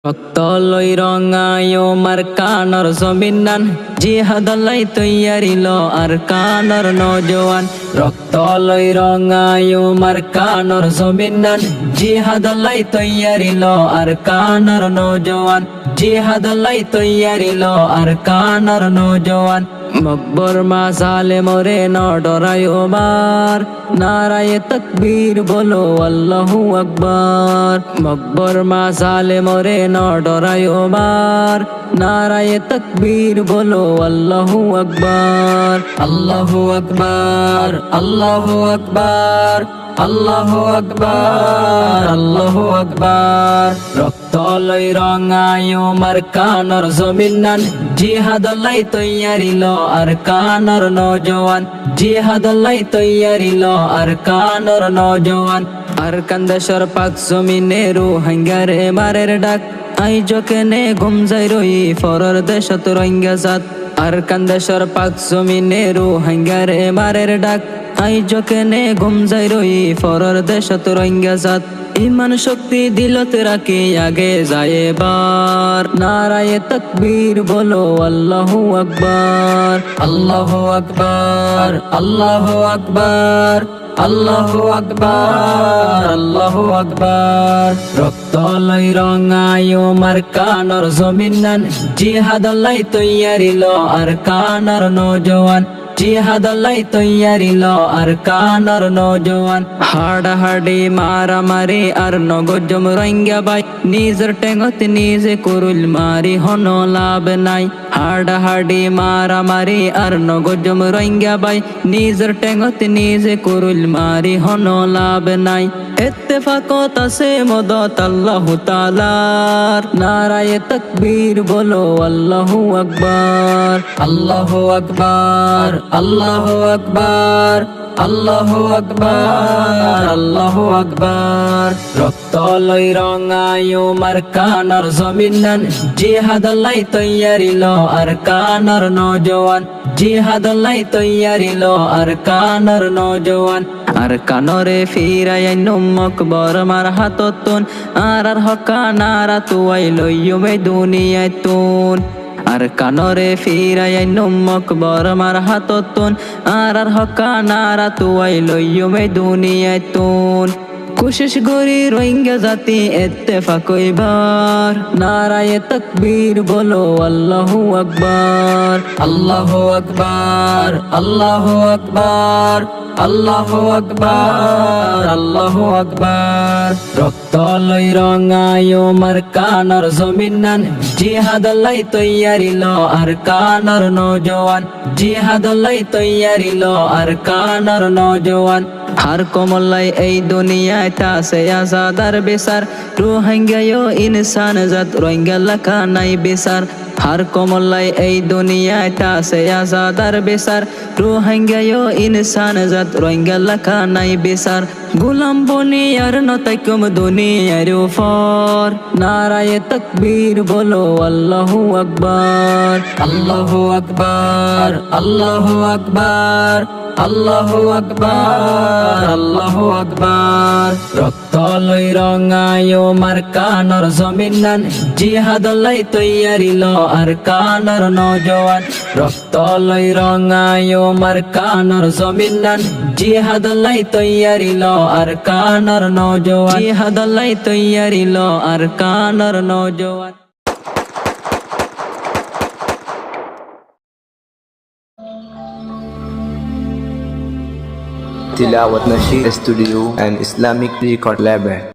রক্তলই রঙায়ো মার কানর জমিনান জিহাদলাই তৈয়ারিল আর কানর নজওয়ান রক্তলই রঙায়ো মার কানর জমিনান জিহাদলাই তৈয়ারিল আর কানর নজওয়ান জিহাদলাই তৈয়ারিল আর কানর নজওয়ান মকবর মা সালে মোরে ন ডরাই ওমার নারায়ে তকবীর বলো আল্লাহু আকবার মকবর মা সালে মোরে ন ডরাই ওমার নারায়ে তকবীর বলো আল্লাহু আকবার আল্লাহু আকবার আল্লাহু আকবার আল্লাহু আকবার আল্লাহু আকবার রক্তলই রঙায়ো মার কানর জমিনান জিহাদলাই তৈয়ারিল আর কানর নজওয়ান জিহাদলাই তৈয়ারিল আর কানর নজওয়ান আর কান্দেশর পাক জমিনে রোহিঙ্গারে মারের ডাক আই জকেনে ঘুম যাই রই ফরর দেশত রোহিঙ্গা জাত আর কান্দেশর পাক জমিনে রোহিঙ্গারে মারের ডাক আই জকেনে ঘুম যাই রই ফরর দেশত রোহিঙ্গা জাত ইমান শক্তি দিলত রাখি আগে যায় বার নারায়ে তকবীর বলো আল্লাহু আকবার আল্লাহু আকবার আল্লাহু আকবার আল্লাহু আকবার আল্লাহু আকবার রক্তলই রঙায়ো মার কানর জমিনান জিহাদলাই তৈয়ারিল আর কানর নজওয়ান জিহাদলাই তৈয়ারিল আর কানর নজওয়ান হাডাহাডি মারামারি আর নগজম রোহিঙ্গা বাই নিজের টেঙত নিজে করুল মারি হন লাভ নাই হাডাহাডি মারামারি আর নগজম রোহিঙ্গা বাই নিজের টেঙত নিজে করুল মারি হন লাভ নাই ইত্তেফাকত আছে মদত আল্লাহু তাআলার নারায়ে তকবীর বলো আল্লাহু আকবার আল্লাহু আকবার আল্লাহু আকবার আল্লাহু আকবার আল্লাহু আকবার রক্তলই রঙায়ো মার কানর জমিনান জিহাদলাই তৈয়ারিল আর কানর নজওয়ান জিহাদলাই তৈয়ারিল আর কানর নজওয়ান আর কানরে ফিরাই মকবর মার হাততন আর হকা নারা তুয়াই লইয়ুমে দুনিয়ায় তুন আর কানরে ফিরাই মকবর মার হাততন আর হকা নারা তুয়াই লইয়ুমে দুনিয়ায় তুন কোশিশ করি রোহিঙ্গা জাতি ইত্তেফাক হইবার নারায়ে তকবীর বলো আল্লাহু আকবার আল্লাহু আকবার আল্লাহু আকবার আল্লাহু আকবার আল্লাহু আকবার রক্তলই রঙায়ো মার কানর জমিনান জিহাদলাই তৈয়ারিল আর কানর নজওয়ান জিহাদলাই তৈয়ারিল আর কানর নজওয়ান হার কমলাই এই দুনিয়ায় তাসে আজাদার বেসার রোহিঙ্গায়ো ইনসান জাত রোহিঙ্গা লেখা নাই বেসার হার কমলাই এই দুনিয়ায় তাসে আজাদার বেসার রোহিঙ্গায়ো ইনসান জাত রোহিঙ্গা লেখা নাই বেসার গোলাম বনি আর নতাইকুম দুনিয়ার উপর নারায়ে তকবীর বলো আল্লাহু আকবার আল্লাহু আকবার আল্লাহু আকবার আল্লাহু আকবার আল্লাহু আকবার রক্তলই রঙায়ো মার কানর জমিনান জিহাদলাই তৈয়ারিল আর কানর নজওয়ান রক্তলই রঙায়ো মার কানর জমিনান জিহাদলাই তৈয়ারিল আর কানর নজওয়ান জিহাদলাই তৈয়ারিল আর কানর নজওয়ান Tilawat Nasheed Studio and Islamic Record Label.